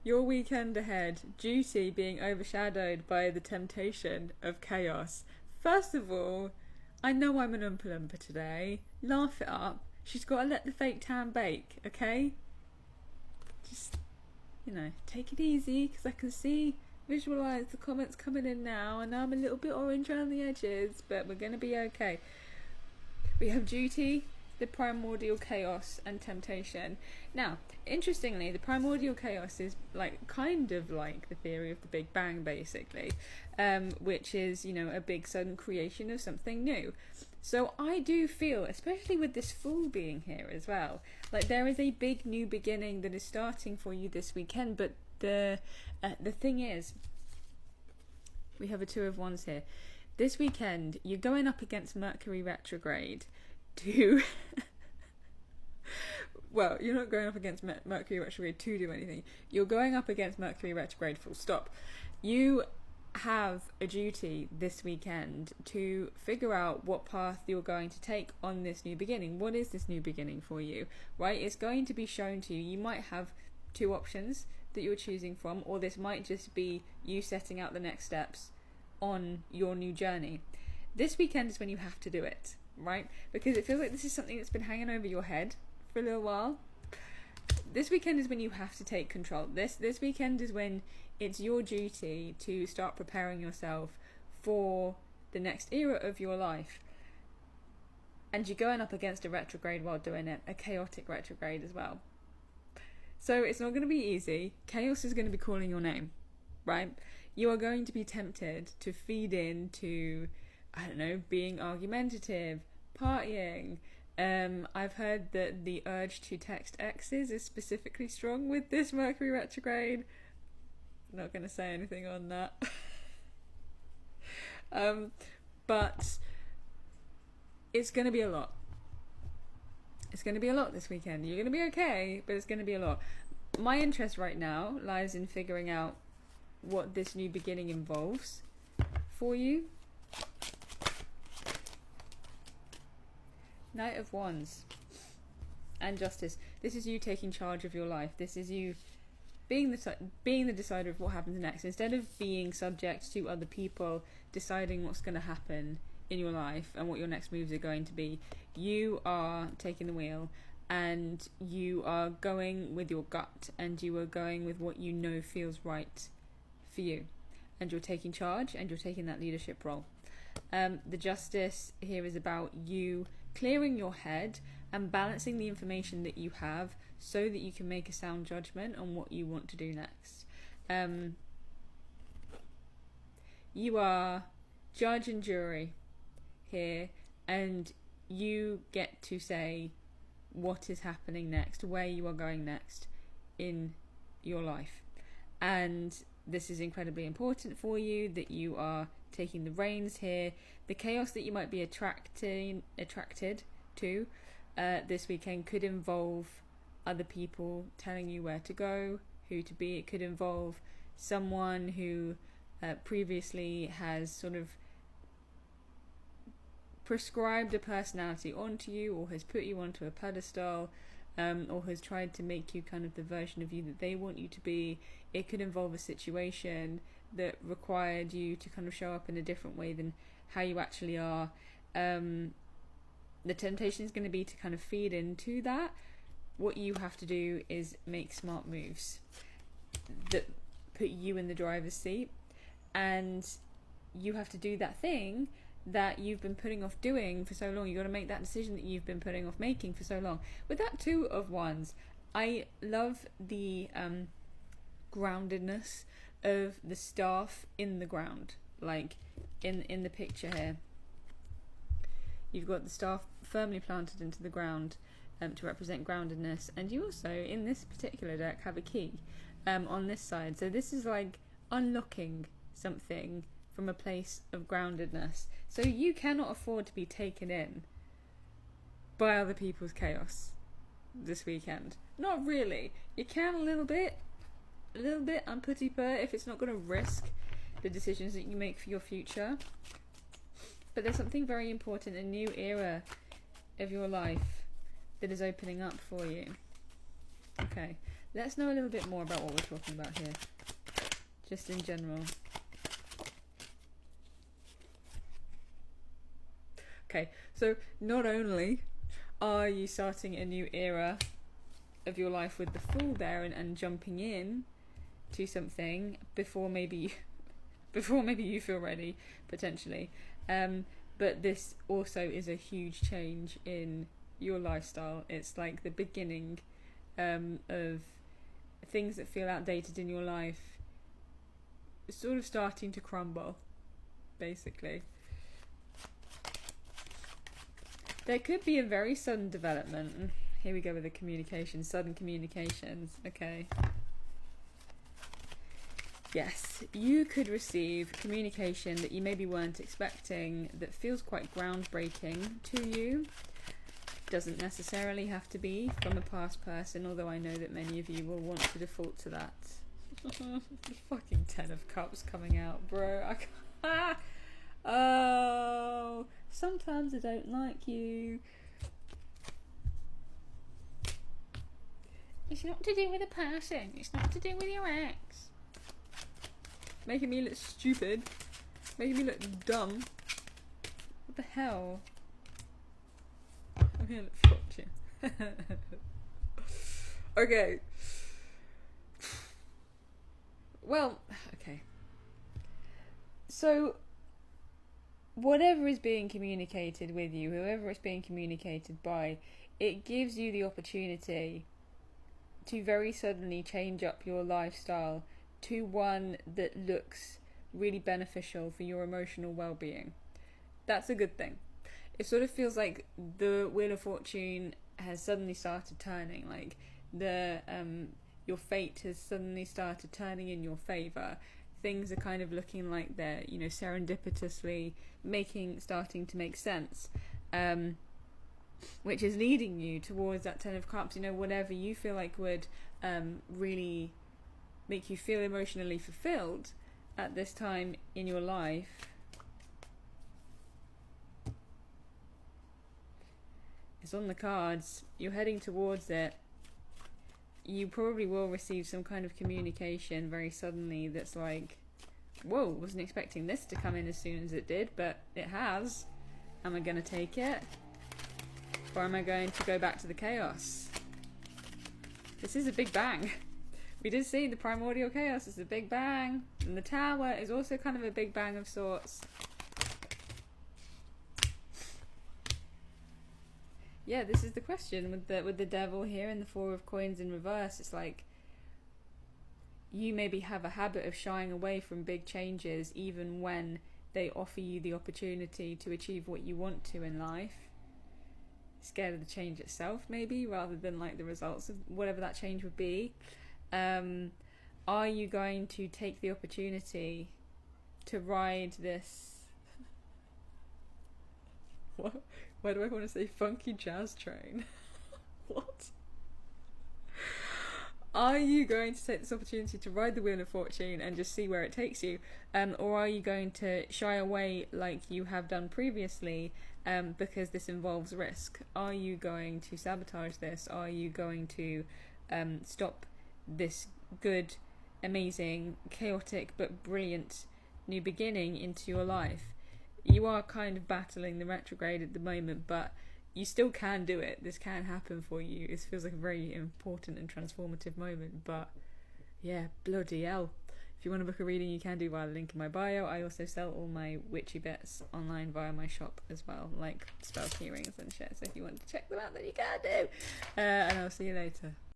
your weekend ahead, duty being overshadowed by the temptation of chaos. First of all, I know I'm an Oompa Loompa today. Laugh it up. She's got to let the fake tan bake, okay? Just, take it easy, because I can visualise the comments coming in now. I know I'm a little bit orange around the edges, but we're going to be okay. We have duty, the primordial chaos, and temptation. Now, interestingly, the primordial chaos is kind of like the theory of the Big Bang, basically, which is, a big sudden creation of something new. So I do feel, especially with this full being here as well, like there is a big new beginning that is starting for you this weekend. But the thing is, we have a Two of Wands here. This weekend, you're going up against Mercury retrograde to... well, you're not going up against Mercury retrograde to do anything. You're going up against Mercury retrograde, full stop. You have a duty this weekend to figure out what path you're going to take on this new beginning. What is this new beginning for you, right? It's going to be shown to you. You might have two options that you're choosing from, or this might just be you setting out the next steps on your new journey. This weekend is when you have to do it, right? Because it feels like this is something that's been hanging over your head for a little while. This weekend is when you have to take control. This weekend is when it's your duty to start preparing yourself for the next era of your life. And you're going up against a retrograde while doing it, a chaotic retrograde as well. So it's not going to be easy. Chaos is going to be calling your name, right? You are going to be tempted to feed into, being argumentative, partying. I've heard that the urge to text exes is specifically strong with this Mercury retrograde. Not going to say anything on that. But it's going to be a lot. It's going to be a lot this weekend. You're going to be okay, but it's going to be a lot. My interest right now lies in figuring out what this new beginning involves for you. Knight of Wands and Justice. This is you taking charge of your life. This is you being the decider of what happens next. Instead of being subject to other people deciding what's going to happen in your life and what your next moves are going to be, you are taking the wheel and you are going with your gut and you are going with what you know feels right for you. And you're taking charge and you're taking that leadership role. The Justice here is about you clearing your head and balancing the information that you have so that you can make a sound judgment on what you want to do next. You are judge and jury here, and you get to say what is happening next, where you are going next in your life. And this is incredibly important for you, that you are taking the reins here. The chaos that you might be attracted to this weekend could involve other people telling you where to go, who to be. It could involve someone who previously has sort of prescribed a personality onto you, or has put you onto a pedestal, or has tried to make you kind of the version of you that they want you to be. It could involve a situation that required you to kind of show up in a different way than how you actually are. The temptation is going to be to kind of feed into that. What you have to do is make smart moves that put you in the driver's seat, and you have to do that thing that you've been putting off doing for so long. You've got to make that decision that you've been putting off making for so long. With that Two of Wands, I love the groundedness of the staff in the ground, like in the picture here. You've got the staff firmly planted into the ground to represent groundedness, and you also, in this particular deck, have a key on this side. So this is like unlocking something from a place of groundedness. So you cannot afford to be taken in by other people's chaos this weekend. Not really. You can a little bit un petit peu, if it's not going to risk the decisions that you make for your future. But there's something very important, a new era of your life that is opening up for you. Okay, Let's know a little bit more about what we're talking about here, just in general. Okay, so not only are you starting a new era of your life with the Fool there and jumping in to something before maybe you feel ready, potentially, but this also is a huge change in your lifestyle. It's like the beginning of things that feel outdated in your life sort of starting to crumble, basically. There could be a very sudden development. Here we go with the communication, sudden communications. Okay. Yes, you could receive communication that you maybe weren't expecting that feels quite groundbreaking to you. Doesn't necessarily have to be from a past person, although I know that many of you will want to default to that. The fucking 10 of Cups coming out, bro. I can't. Oh, sometimes I don't like you. It's not to do with a person. It's not to do with your ex. Making me look stupid. Making me look dumb. What the hell? I'm gonna look fortune. Okay. Well, okay. So, whatever is being communicated with you, whoever it's being communicated by, it gives you the opportunity to very suddenly change up your lifestyle to one that looks really beneficial for your emotional well-being. That's a good thing. It sort of feels like the Wheel of Fortune has suddenly started turning, like your fate has suddenly started turning in your favour. Things are kind of looking like they're, serendipitously starting to make sense, which is leading you towards that 10 of Cups. Whatever you feel like would really make you feel emotionally fulfilled at this time in your life is on the cards. You're heading towards it. You probably will receive some kind of communication very suddenly that's like, whoa, wasn't expecting this to come in as soon as it did, but it has. Am I going to take it? Or am I going to go back to the chaos? This is a big bang. We did see the primordial chaos is a big bang. And the Tower is also kind of a big bang of sorts. Yeah, this is the question with the Devil here and the Four of Coins in reverse. It's like you maybe have a habit of shying away from big changes even when they offer you the opportunity to achieve what you want to in life. Scared of the change itself, maybe, rather than like the results of whatever that change would be. Are you going to take the opportunity to ride this what? Why do I want to say funky jazz train? What? Are you going to take this opportunity to ride the Wheel of Fortune and just see where it takes you? Or are you going to shy away like you have done previously because this involves risk? Are you going to sabotage this? Are you going to stop this good, amazing, chaotic but brilliant new beginning into your life? You are kind of battling the retrograde at the moment, but you still can do it. This can happen for you. It feels like a very important and transformative moment, but yeah, bloody hell. If you want to book a reading, you can do via the link in my bio. I also sell all my witchy bits online via my shop as well, like spell key rings and shit. So if you want to check them out, then you can do. And I'll see you later.